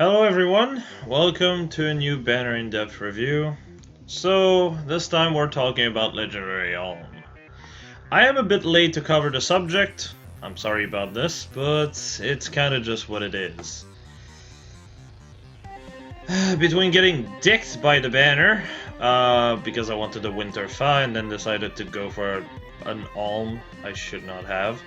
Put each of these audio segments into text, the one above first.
Hello everyone, welcome to a new banner in-depth review. So, this time we're talking about Legendary Alm. I am a bit late to cover the subject, I'm sorry about this, but it's kinda just what it is. Between getting dicked by the banner, because I wanted the Winter Fa and then decided to go for an Alm I should not have.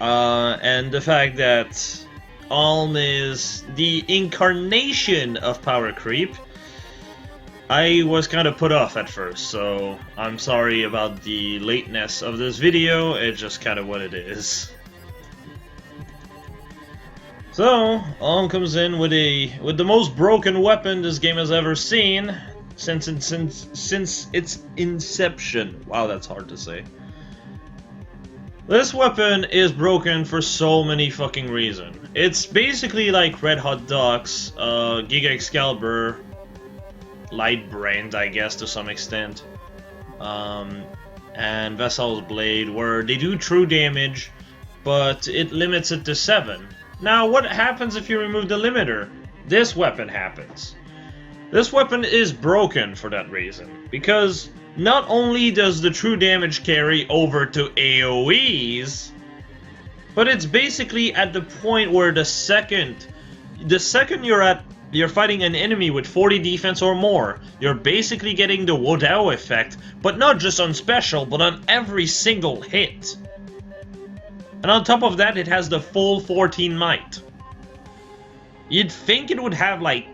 And the fact that Alm is the incarnation of power creep, I was kind of put off at first, so I'm sorry about the lateness of this video, it's just kind of what it is. So, Alm comes in with the most broken weapon this game has ever seen since its inception. Wow, that's hard to say. This weapon is broken for so many fucking reasons. It's basically like Red Hot Ducks, Giga Excalibur, Light Brand, I guess, to some extent, and Vessal's Blade, where they do true damage, but it limits it to 7. Now, what happens if you remove the limiter? This weapon happens. This weapon is broken for that reason, because not only does the true damage carry over to AoEs, but it's basically at the point where the second you're fighting an enemy with 40 defense or more, you're basically getting the Wodao effect, but not just on special, but on every single hit. And on top of that, it has the full 14 might. You'd think it would have like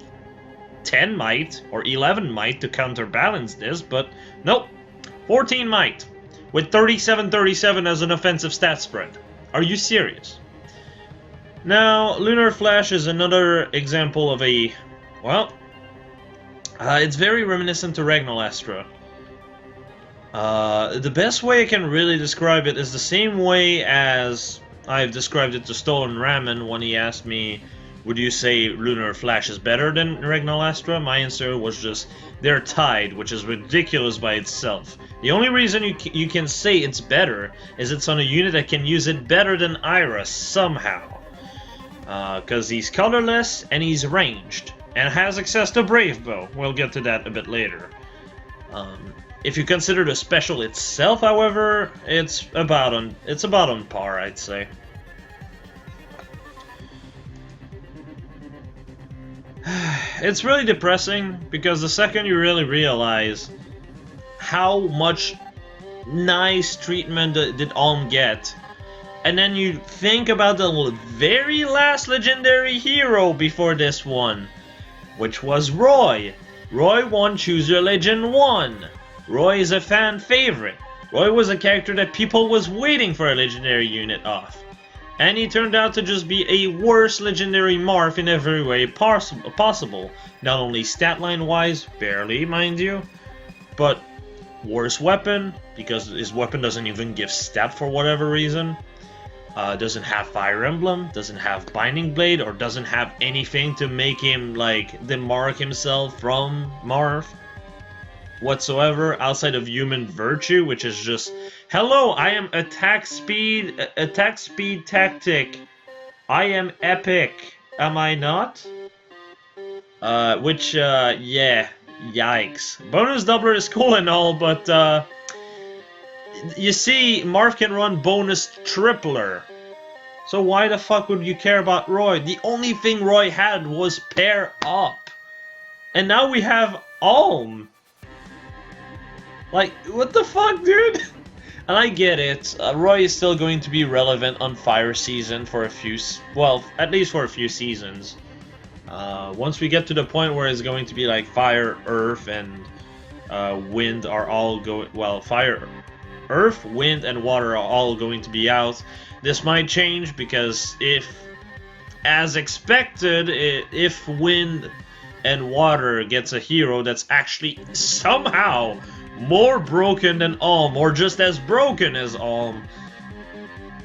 10 might or 11 might to counterbalance this, but nope. 14 might with 37-37 as an offensive stat spread. Are you serious? Now, Lunar Flash is another example of a, well, it's very reminiscent to Ragnalastra. The best way I can really describe it is the same way as I've described it to Stolen Ramen when he asked me, would you say Lunar Flash is better than Ragnalastra? My answer was just, they're tied, which is ridiculous by itself. The only reason you can say it's better is it's on a unit that can use it better than Iris somehow. Because he's colorless and he's ranged, and has access to Brave Bow. We'll get to that a bit later. If you consider the special itself, however, it's about on par, I'd say. It's really depressing, because the second you really realize how much nice treatment did Alm get, and then you think about the very last legendary hero before this one, which was Roy. Roy won Choose Your Legend 1. Roy is a fan favorite. Roy was a character that people was waiting for a legendary unit of. And he turned out to just be a worse legendary Marth in every way possible. Not only stat line wise, barely mind you, but worse weapon, because his weapon doesn't even give stat for whatever reason. Doesn't have Fire Emblem, doesn't have Binding Blade, or doesn't have anything to make him like demark himself from Marth whatsoever, outside of human virtue, which is just, hello, I am attack speed tactic. I am epic. Am I not? Yeah, yikes. Bonus doubler is cool and all, but, you see, Marth can run bonus tripler. So why the fuck would you care about Roy? The only thing Roy had was pair up. And now we have Alm. Like, what the fuck, dude? And I get it. Roy is still going to be relevant on Fire Season for a few, well, at least for a few seasons. Once we get to the point where it's going to be like Fire, Earth, and Wind are all going, well, Fire, Earth, Wind, and Water are all going to be out. This might change, because if, as expected, if Wind and Water gets a hero that's actually somehow more broken than Alm, or just as broken as Alm,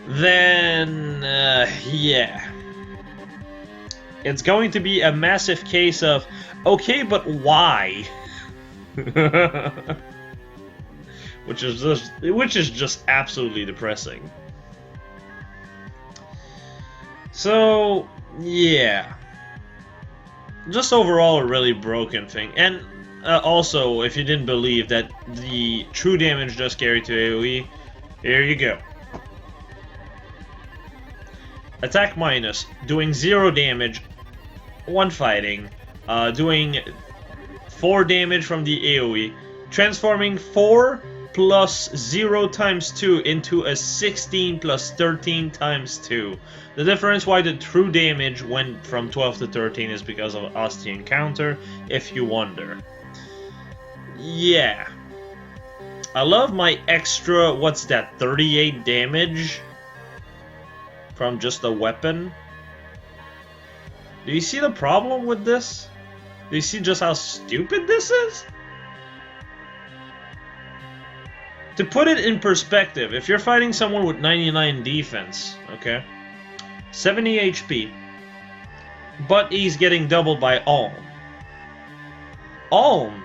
then, yeah. It's going to be a massive case of, okay, but why? which is just absolutely depressing. So, yeah. Just overall a really broken thing. And also, if you didn't believe that the true damage does carry to AoE, here you go. Attack minus, doing 0 damage, 1 fighting, doing 4 damage from the AoE, transforming 4 plus 0 times 2 into a 16 plus 13 times 2. The difference why the true damage went from 12 to 13 is because of Ostian counter, if you wonder. Yeah. I love my extra, what's that, 38 damage from just a weapon. Do you see the problem with this? Do you see just how stupid this is? To put it in perspective, if you're fighting someone with 99 defense, okay, 70 HP, but he's getting doubled by Alm. Alm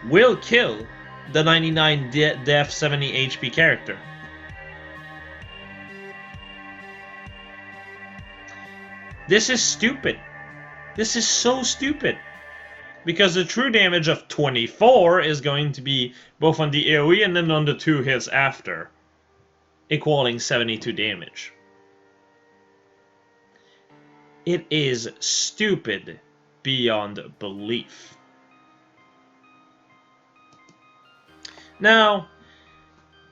will kill the 99 def 70 HP character. This is stupid. This is so stupid. Because the true damage of 24 is going to be both on the AoE and then on the 2 hits after, equaling 72 damage. It is stupid beyond belief. Now,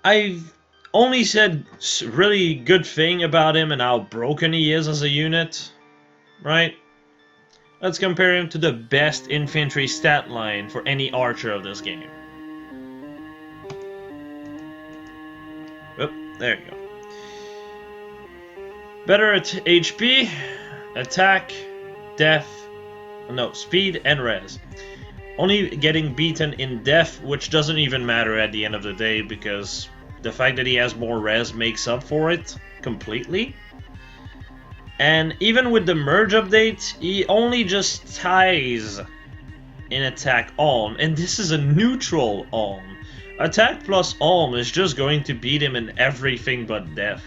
I've only said really good thing about him and how broken he is as a unit, right? Let's compare him to the best infantry stat line for any archer of this game. Oh, there you go. Better at HP, attack, death, no, speed and res. Only getting beaten in death, which doesn't even matter at the end of the day because the fact that he has more res makes up for it completely. And even with the merge update, he only just ties in attack Alm, and this is a neutral Alm. Attack plus Alm is just going to beat him in everything but death.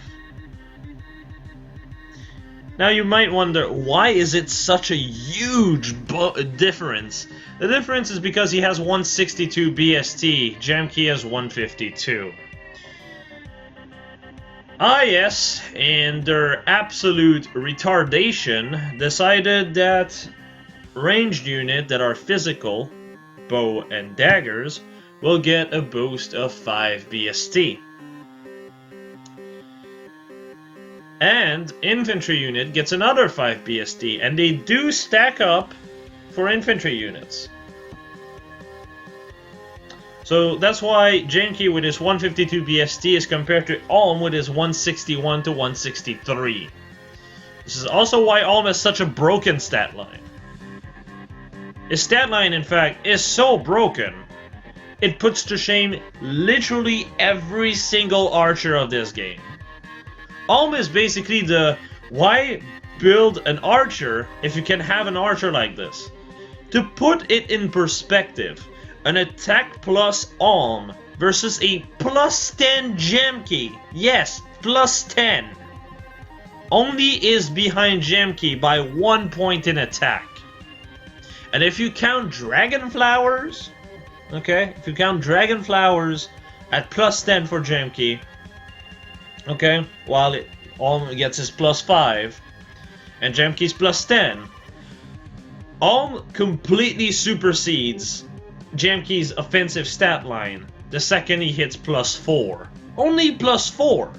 Now you might wonder, why is it such a huge difference? The difference is because he has 162 BST, Jamkey has 152. Ah yes, in their absolute retardation, decided that ranged units that are physical, bow and daggers, will get a boost of 5 BST. And infantry unit gets another 5 BST, and they do stack up for infantry units. So that's why Jamkey with his 152 BST is compared to Alm with his 161 to 163. This is also why Alm has such a broken stat line. His stat line, in fact, is so broken, it puts to shame literally every single archer of this game. Alm is basically the, why build an archer if you can have an archer like this? To put it in perspective, an attack plus Alm versus a plus 10 Jamkey, yes, plus 10, only is behind Jamkey by 1 point in attack. And if you count Dragon Flowers, okay, if you count Dragon Flowers at plus 10 for Jamkey, okay, while Alm gets his plus 5, and Jamkey's plus 10, Alm completely supersedes Jamkey's offensive stat line the second he hits plus 4. Only plus 4.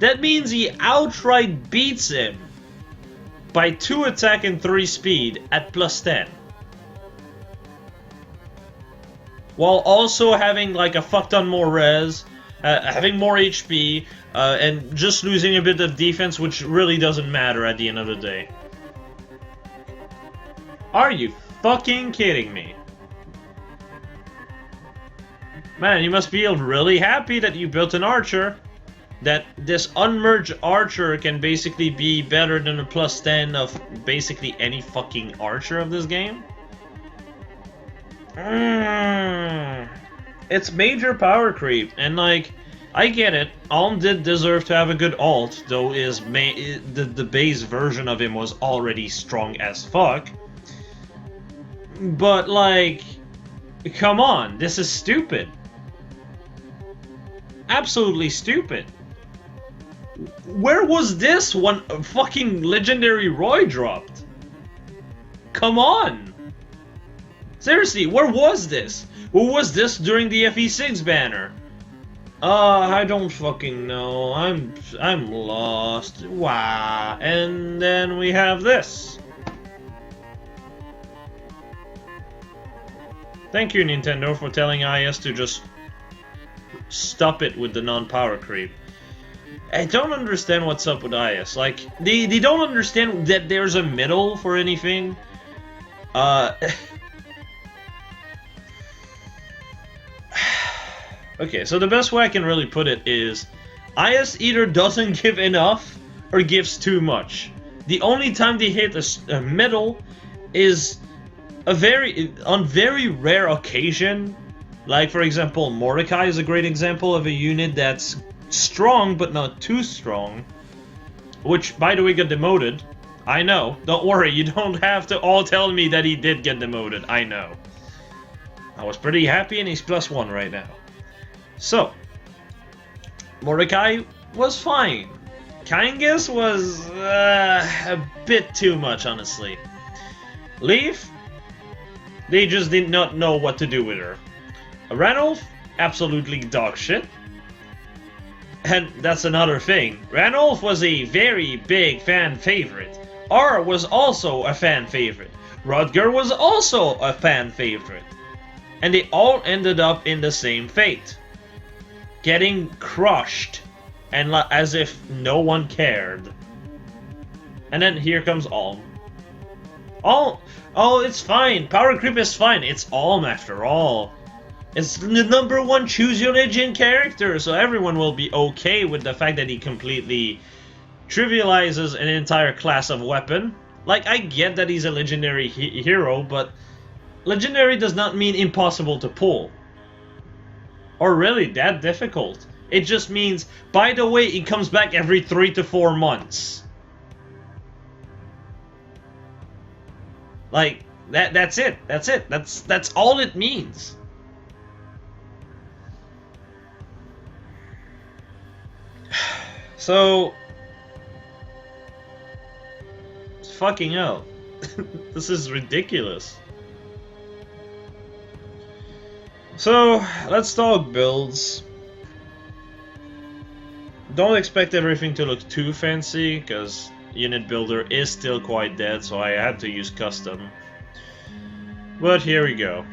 That means he outright beats him by 2 attack and 3 speed at plus 10. While also having like a fuck ton more res, having more HP, and just losing a bit of defense, which really doesn't matter at the end of the day. Are you fucking kidding me? Man, you must feel really happy that you built an archer. That this unmerged archer can basically be better than a plus 10 of basically any fucking archer of this game. It's major power creep, and like, I get it. Alm did deserve to have a good ult, though the base version of him was already strong as fuck. But, like, come on, this is stupid. Absolutely stupid. Where was this when fucking Legendary Roy dropped? Come on! Seriously, where was this? Where was this during the FE6 banner? I don't fucking know. I'm lost. Wow. And then we have this. Thank you, Nintendo, for telling IS to just stop it with the non-power creep. I don't understand what's up with IS. Like, they don't understand that there's a middle for anything. Okay, so the best way I can really put it is IS either doesn't give enough or gives too much. The only time they hit a middle is on very rare occasion. Like, for example, Mordecai is a great example of a unit that's strong but not too strong, which, by the way, got demoted. I know. Don't worry, you don't have to all tell me that he did get demoted. I know. I was pretty happy and he's +1 right now. So, Mordecai was fine. Kangas was a bit too much, honestly. Leaf, they just did not know what to do with her. Ranulf, absolutely dog shit. And that's another thing. Ranulf was a very big fan favorite. R was also a fan favorite. Rudger was also a fan favorite. And they all ended up in the same fate. Getting crushed, and as if no one cared. And then here comes Alm. Oh, it's fine. Power creep is fine. It's Alm after all. It's the #1 choose your legend character, so everyone will be okay with the fact that he completely trivializes an entire class of weapon. Like, I get that he's a legendary hero, but legendary does not mean impossible to pull. Or really that difficult. It just means, by the way, it comes back every 3 to 4 months. Like, that's it. That's all it means. So, fucking hell. This is ridiculous. So, let's talk builds. Don't expect everything to look too fancy, because Unit Builder is still quite dead, so I had to use custom. But here we go.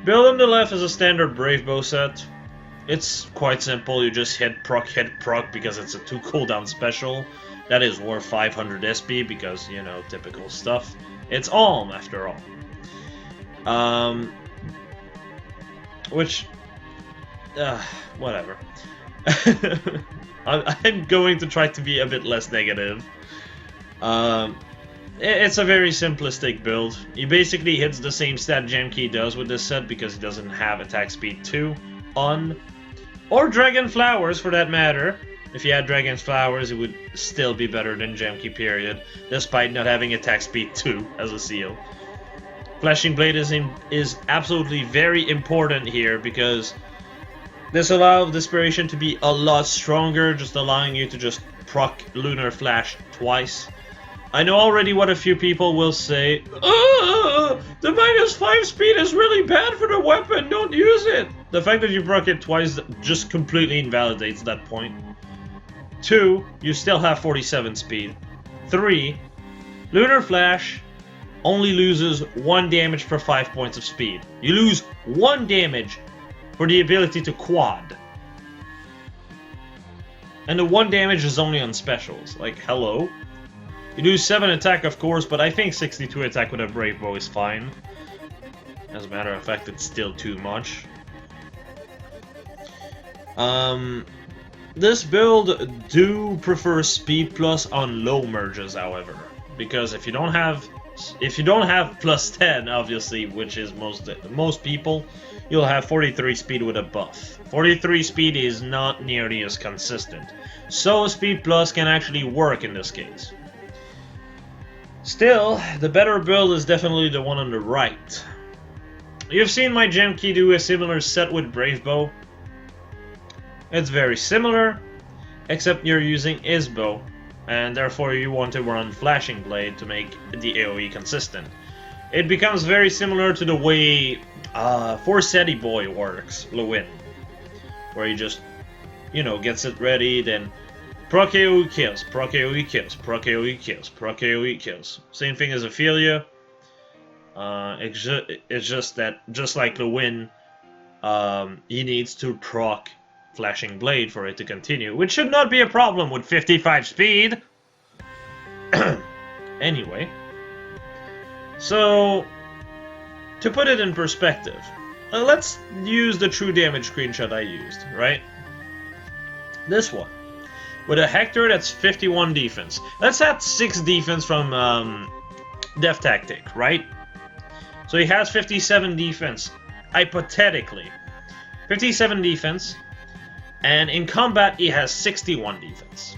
Build on the left is a standard Brave Bow set. It's quite simple, you just hit proc because it's a 2 cooldown special. That is worth 500 SP because, you know, typical stuff. It's Alm after all. Whatever. I'm going to try to be a bit less negative. It's a very simplistic build. He basically hits the same stat Gemkey does with this set because he doesn't have attack speed 2 on. Or Dragon Flowers, for that matter. If he had Dragon Flowers, it would still be better than Gemkey, period. Despite not having attack speed 2 as a seal. Flashing Blade is absolutely very important here because this allows Desperation to be a lot stronger, just allowing you to just proc Lunar Flash twice. I know already what a few people will say. The -5 speed is really bad for the weapon, don't use it! The fact that you proc it twice just completely invalidates that point. 2, you still have 47 speed. 3, Lunar Flash only loses 1 damage per 5 points of speed. You lose 1 damage for the ability to quad. And the 1 damage is only on specials. Like, hello? You do 7 attack, of course, but I think 62 attack with a Brave Bow is fine. As a matter of fact, it's still too much. This build do prefer speed plus on low merges, however. Because if you don't have If you don't have plus 10, obviously, which is most people, you'll have 43 speed with a buff. 43 speed is not nearly as consistent, so speed plus can actually work in this case. Still, the better build is definitely the one on the right. You've seen my gem key do a similar set with Brave Bow. It's very similar, except you're using his bow, and therefore you want to run Flashing Blade to make the AoE consistent. It becomes very similar to the way Forseti Boy works, Lewin, where he just, you know, gets it ready, then proc AoE kills, proc AoE kills, proc AoE kills, proc AoE kills. Same thing as Ophelia. It's just that, just like Lewin, he needs to proc Flashing Blade for it to continue, which should not be a problem with 55 speed. Anyway, so to put it in perspective, let's use the true damage screenshot I used, right? This one, with a Hector that's 51 defense. Let's add 6 defense from Death Tactic, right? So he has 57 defense, hypothetically. 57 defense. And in combat, he has 61 defense.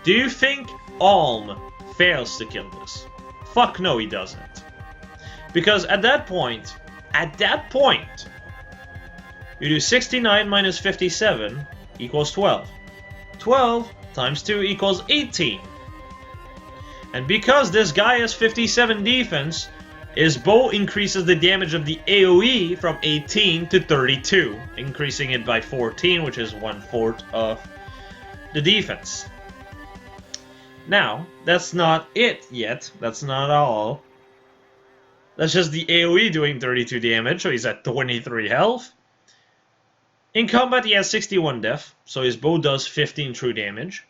Do you think Alm fails to kill this? Fuck no, he doesn't. Because at that point, you do 69 minus 57 equals 12. 12 times 2 equals 18. And because this guy has 57 defense, his bow increases the damage of the AoE from 18 to 32, increasing it by 14, which is 1/4 of the defense. Now, that's not it yet. That's not all. That's just the AoE doing 32 damage, so he's at 23 health. In combat, he has 61 def, so his bow does 15 true damage,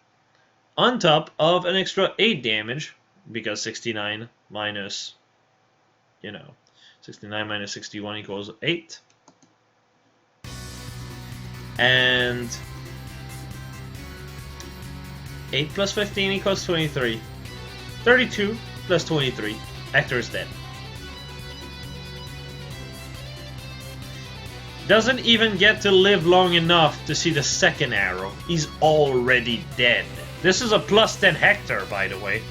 on top of an extra 8 damage, because 69 minus... 69 minus 61 equals 8. And 8 plus 15 equals 23. 32 plus 23. Hector is dead. Doesn't even get to live long enough to see the second arrow. He's already dead. This is a plus 10 Hector, by the way.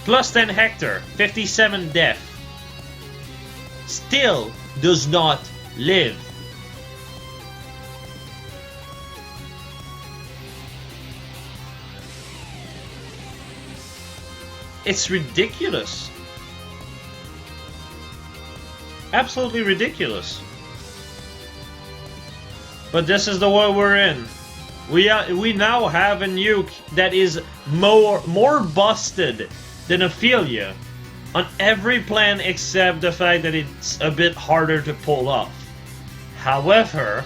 Plus 10 Hector, 57 death. Still does not live. It's ridiculous. Absolutely ridiculous. But this is the world we're in. We now have a nuke that is more busted than Ophelia on every plan except the fact that it's a bit harder to pull off. However,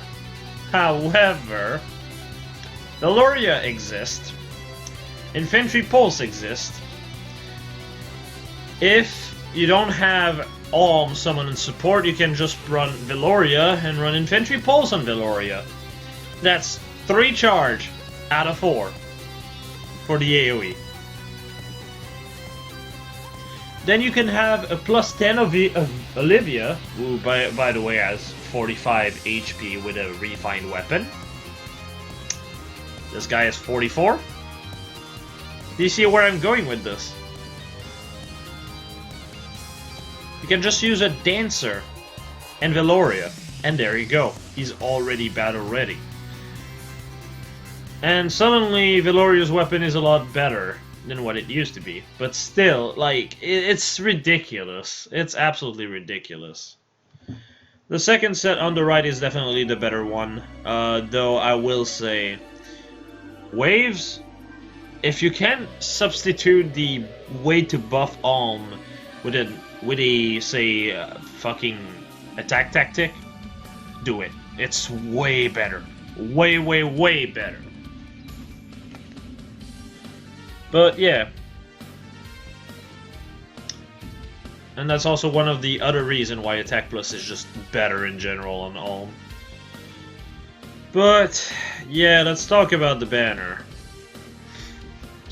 Veloria exists. Infantry Pulse exists. If you don't have Alm summon and support, you can just run Veloria and run Infantry Pulse on Veloria. That's 3 charge out of 4 for the AoE. Then you can have a plus 10 of Olivia, who by the way has 45 HP with a refined weapon. This guy has 44. Do you see where I'm going with this? You can just use a Dancer and Veloria, and there you go. He's already battle ready. And suddenly Veloria's weapon is a lot better than what it used to be. But still, like, it's ridiculous. It's absolutely ridiculous. The second set on the right is definitely the better one. Though I will say, waves, if you can substitute the way to buff Alm with a say, fucking attack tactic, do it. It's way better. Way, way, way better. But yeah. And that's also one of the other reasons why Attack Plus is just better in general on Alm. But yeah, let's talk about the banner.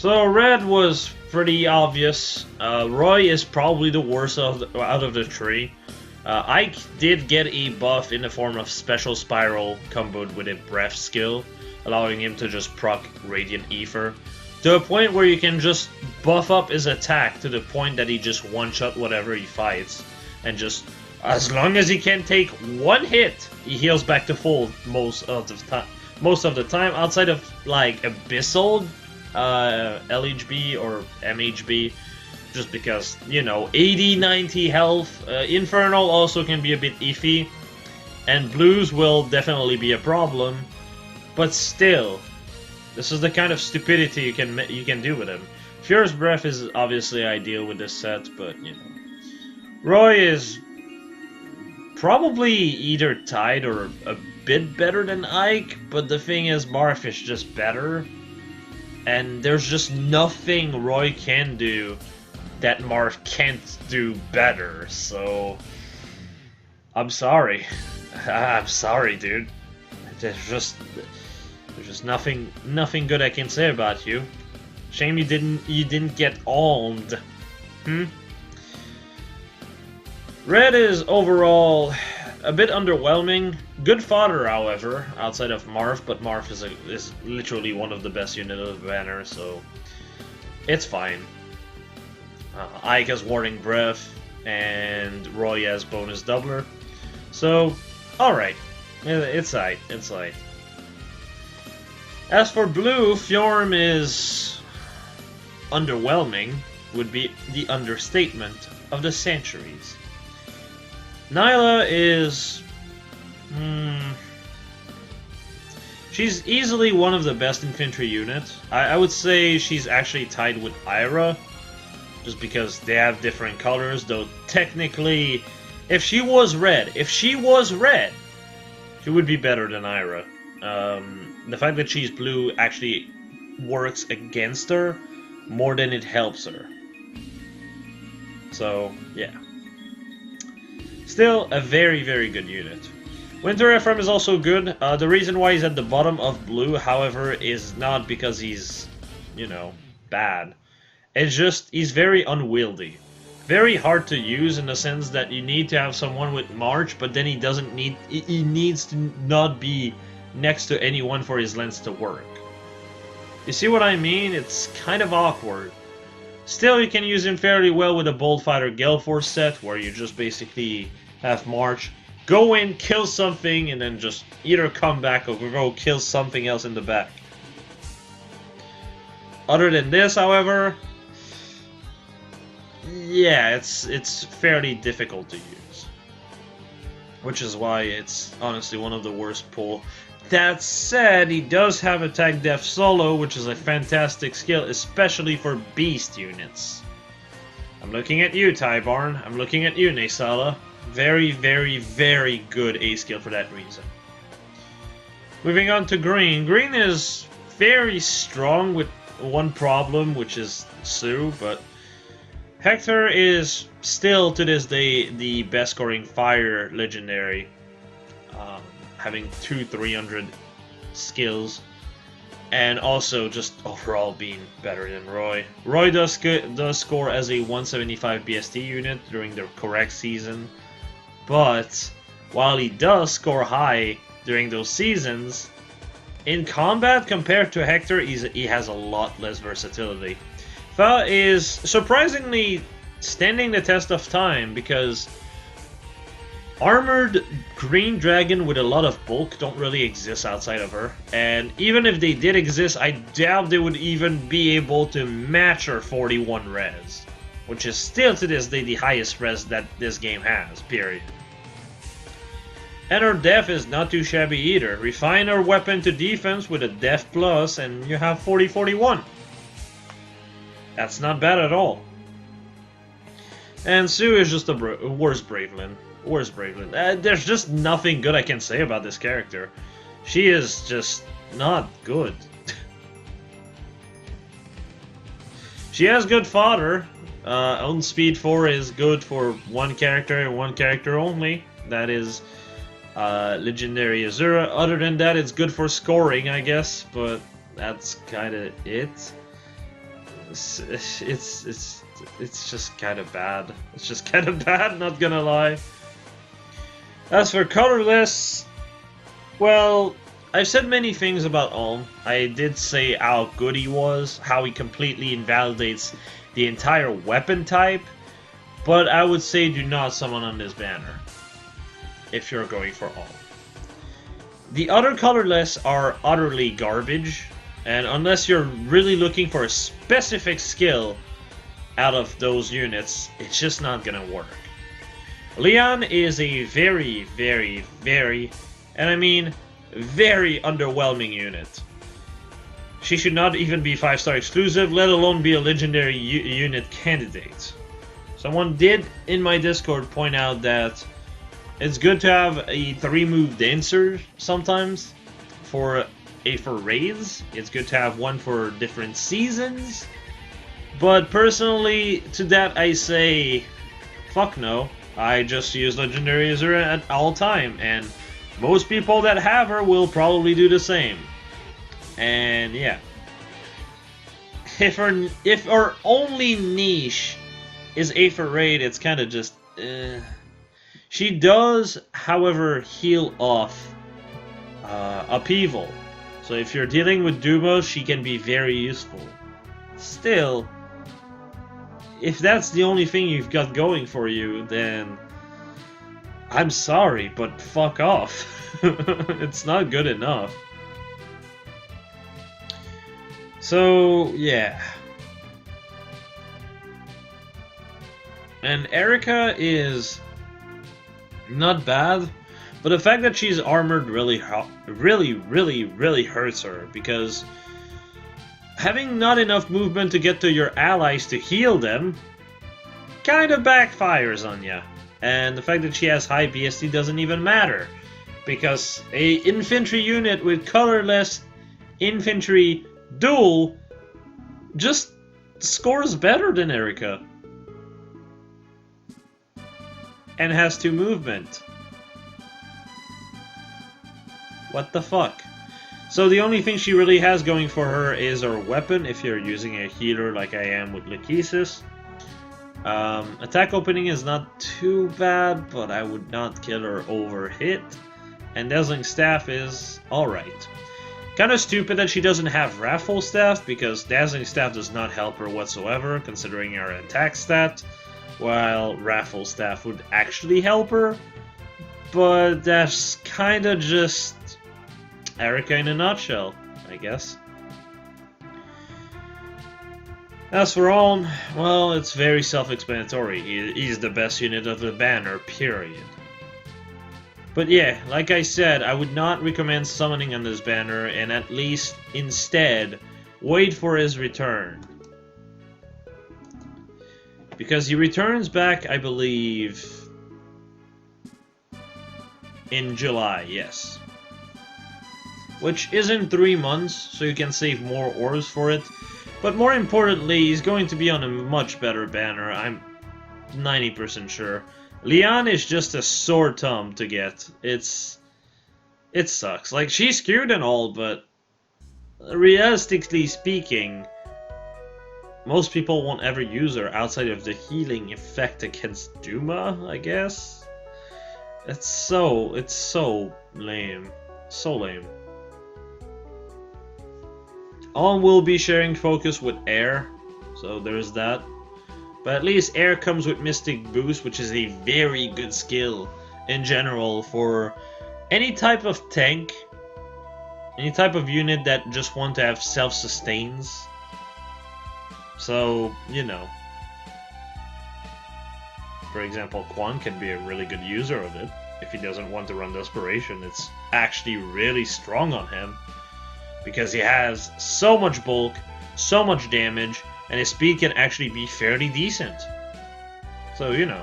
So red was pretty obvious. Roy is probably the worst out of the three. Ike did get a buff in the form of Special Spiral comboed with a Breath skill, allowing him to just proc Radiant Ether, to a point where you can just buff up his attack to the point that he just one-shot whatever he fights, and just, as long as he can take one hit, he heals back to full most of the time, outside of, like, Abyssal, LHB or MHB, just because, you know, 80, 90 health. Infernal also can be a bit iffy, and blues will definitely be a problem, but still, this is the kind of stupidity you can do with him. Furious Breath is obviously ideal with this set, but, you know. Roy is probably either tied or a bit better than Ike, but the thing is, Marth is just better, and there's just nothing Roy can do that Marth can't do better, so I'm sorry. I'm sorry, dude. There's just nothing good I can say about you. Shame you didn't get owned. Red is overall a bit underwhelming. Good fodder, however, outside of Marth, but Marth is literally one of the best units of the banner, so it's fine. Ike has Warding Breath, and Roy has bonus doubler. So, alright. It's alright. It's alright. As for blue, Fjorm is underwhelming, would be the understatement of the centuries. Nyla is... she's easily one of the best infantry units. I would say she's actually tied with Ira, just because they have different colors, though technically, if she was red, she would be better than Ira. The fact that she's blue actually works against her more than it helps her. So, yeah. Still, a very, very good unit. Winter Ephraim is also good. The reason why he's at the bottom of blue, however, is not because he's, you know, bad. It's just, he's very unwieldy. Very hard to use in the sense that you need to have someone with March, but then he needs to not be next to anyone for his lens to work. You see what I mean? It's kind of awkward. Still, you can use him fairly well with a Bold Fighter Gale Force set, where you just basically have March, go in, kill something, and then just either come back or go kill something else in the back. Other than this, however, yeah, it's fairly difficult to use. Which is why it's honestly one of the worst pull. That said, he does have Attack Def Solo, which is a fantastic skill, especially for beast units. I'm looking at you, Tybarn. I'm looking at you, Naysala. Very, very, very good A skill for that reason. Moving on to green. Green is very strong with one problem, which is Sue, but Hector is still to this day the best scoring fire legendary, having 300 skills, and also just overall being better than Roy. Roy does score as a 175 BST unit during the correct season, but while he does score high during those seasons, in combat compared to Hector, he has a lot less versatility. Fa is surprisingly standing the test of time because armored green dragon with a lot of bulk don't really exist outside of her, and even if they did exist, I doubt they would even be able to match her 41 res, which is still to this day the highest res that this game has, period. And her def is not too shabby either. Refine her weapon to defense with a def plus and you have 40-41. That's not bad at all. And Sue is just a worst Braveland. Worst Braveland. There's just nothing good I can say about this character. She is just not good. She has good fodder. On speed 4 is good for one character and one character only. That is Legendary Azura. Other than that, it's good for scoring, I guess, but that's kind of it. It's just kind of bad. It's just kind of bad, not gonna lie. As for Colorless, well, I've said many things about Ulm. I did say how good he was, how he completely invalidates the entire weapon type, but I would say do not summon on this banner if you're going for Ulm. The other Colorless are utterly garbage, and unless you're really looking for a specific skill out of those units, it's just not gonna work. Leon is a very, very, very, and I mean very underwhelming unit. She should not even be 5-star exclusive, let alone be a legendary unit candidate. Someone did in my Discord point out that it's good to have a 3-move dancer sometimes for raids. It's good to have one for different seasons. But personally, to that I say, fuck no. I just use Legendary User at all time, and most people that have her will probably do the same. And yeah. If her only niche is A for raid, it's kind of just She does, however, heal off upheaval. So if you're dealing with Dumos, she can be very useful. Still, if that's the only thing you've got going for you, then I'm sorry, but fuck off. It's not good enough. So, yeah. And Erica is not bad, but the fact that she's armored really hurts her, because having not enough movement to get to your allies to heal them kind of backfires on ya. And the fact that she has high BST doesn't even matter, because a infantry unit with colorless infantry duel just scores better than Erica. And has 2 movement. What the fuck? So the only thing she really has going for her is her weapon, if you're using a healer like I am with Lachesis. Attack opening is not too bad, but I would not kill her over hit. And Dazzling Staff is alright. Kind of stupid that she doesn't have Raffle Staff, because Dazzling Staff does not help her whatsoever, considering her attack stat, while Raffle Staff would actually help her. But that's kind of just Erica in a nutshell, I guess. As for Ulm, well, it's very self-explanatory. He's the best unit of the banner, period. But yeah, like I said, I would not recommend summoning on this banner, and at least instead wait for his return. Because he returns back, I believe, in July, yes. Which isn't 3 months, so you can save more orbs for it. But more importantly, he's going to be on a much better banner, I'm 90% sure. Leon is just a sore thumb to get. It sucks. Like, she's cute and all, but realistically speaking, most people won't ever use her outside of the healing effect against Duma, I guess. It's so lame. So lame. Ulm will be sharing focus with Air, so there's that. But at least Air comes with Mystic Boost, which is a very good skill in general for any type of tank, any type of unit that just want to have self-sustains. So, you know. For example, Quan can be a really good user of it. If he doesn't want to run Desperation, it's actually really strong on him, because he has so much bulk, so much damage, and his speed can actually be fairly decent. So, you know.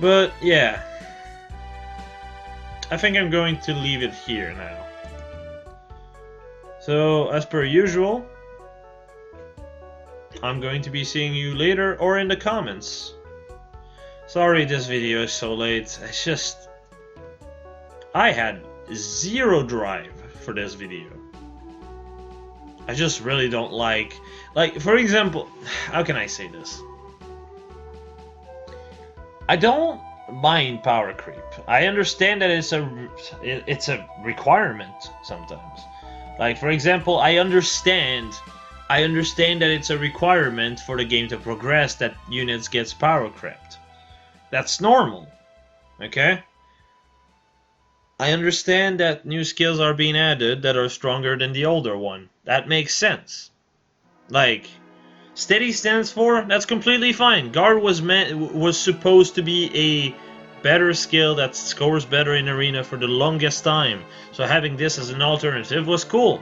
But, yeah. I think I'm going to leave it here now. So, as per usual, I'm going to be seeing you later or in the comments. Sorry this video is so late. It's just, I had zero drive for this video. I just really don't like, for example, how can I say this? I don't mind power creep. I understand that it's a requirement sometimes. Like, for example, I understand that it's a requirement for the game to progress that units gets power crept. That's normal. Okay? I understand that new skills are being added that are stronger than the older one. That makes sense. Like, steady stands for, that's completely fine. Guard was supposed to be a better skill that scores better in arena for the longest time. So having this as an alternative was cool.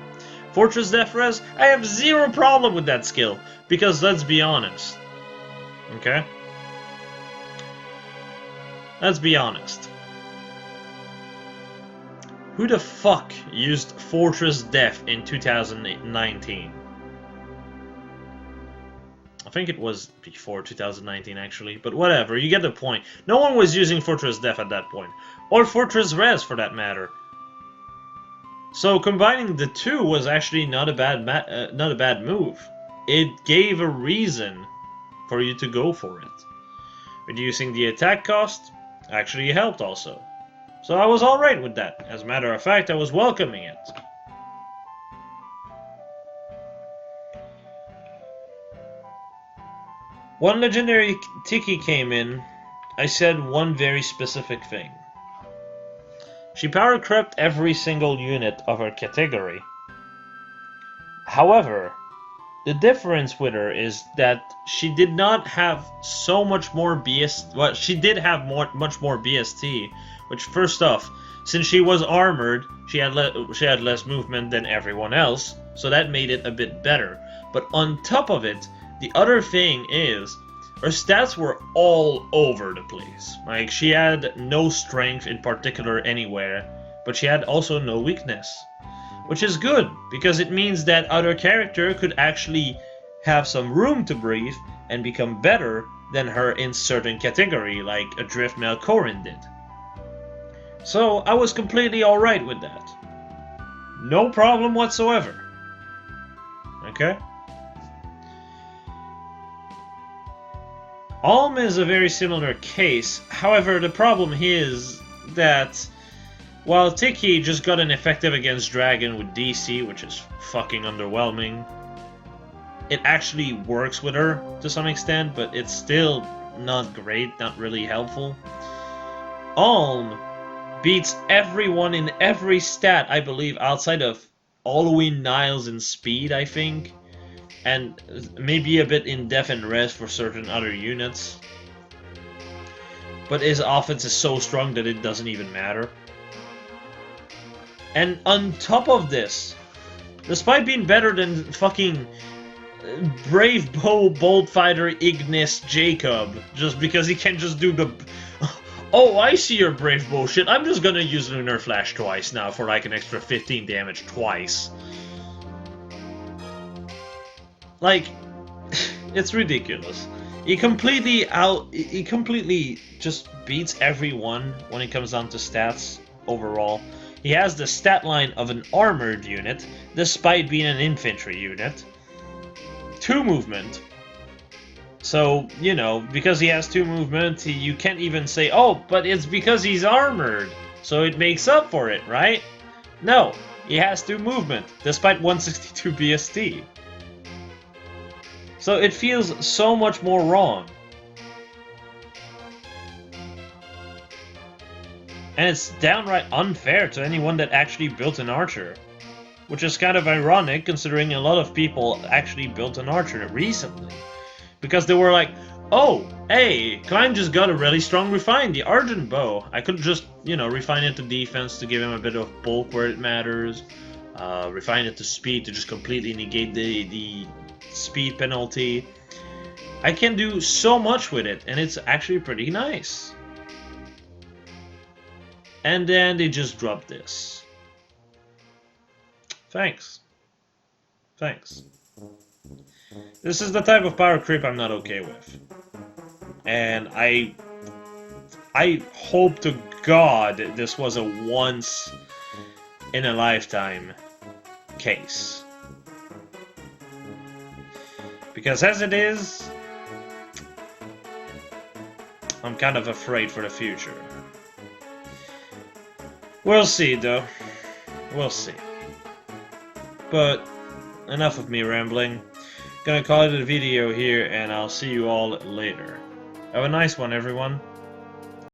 Fortress Death Res, I have zero problem with that skill. Because let's be honest. Okay? Let's be honest. Who the fuck used Fortress Death in 2019? I think it was before 2019 actually, but whatever, you get the point. No one was using Fortress Death at that point. Or Fortress Res for that matter. So combining the two was actually not a bad move. It gave a reason for you to go for it. Reducing the attack cost actually helped also. So I was alright with that. As a matter of fact, I was welcoming it. When Legendary Tiki came in, I said one very specific thing. She power crept every single unit of her category. However, the difference with her is that she did not have so much more BST. Well, she did have much more BST. Which, first off, since she was armored, she had less movement than everyone else, so that made it a bit better. But on top of it, the other thing is, her stats were all over the place. Like, she had no strength in particular anywhere, but she had also no weakness. Which is good, because it means that other character could actually have some room to breathe and become better than her in certain category, like Adrift Melkorin did. So I was completely alright with that. No problem whatsoever. Okay? Alm is a very similar case, however the problem is that while Tiki just got an effective against Dragon with DC, which is fucking underwhelming, it actually works with her to some extent, but it's still not great, not really helpful. Alm beats everyone in every stat, I believe, outside of Halloween Niles in speed, I think. And maybe a bit in Def and Res for certain other units. But his offense is so strong that it doesn't even matter. And on top of this, despite being better than fucking Brave Bow Bolt Fighter Ignis Jacob, just because he can just do the... Oh, I see your Brave Bow shit. I'm just gonna use Lunar Flash twice now for like an extra 15 damage twice. Like, it's ridiculous. He completely just beats everyone when it comes down to stats overall. He has the stat line of an armored unit, despite being an infantry unit. 2 movement. So, you know, because he has 2 movement, you can't even say, oh, but it's because he's armored, so it makes up for it, right? No, he has 2 movement, despite 162 BST. So it feels so much more wrong. And it's downright unfair to anyone that actually built an archer. Which is kind of ironic, considering a lot of people actually built an archer recently. Because they were like, oh, hey, Klein just got a really strong refine, the Argent Bow. I could just, you know, refine it to defense to give him a bit of bulk where it matters. Refine it to speed to just completely negate the speed penalty. I can do so much with it, and it's actually pretty nice. And then they just dropped this. Thanks. Thanks. This is the type of power creep I'm not okay with. And I hope to God this was a once in a lifetime case. Because as it is, I'm kind of afraid for the future. We'll see, though. We'll see. But enough of me rambling. Gonna call it a video here, and I'll see you all later. Have a nice one, everyone.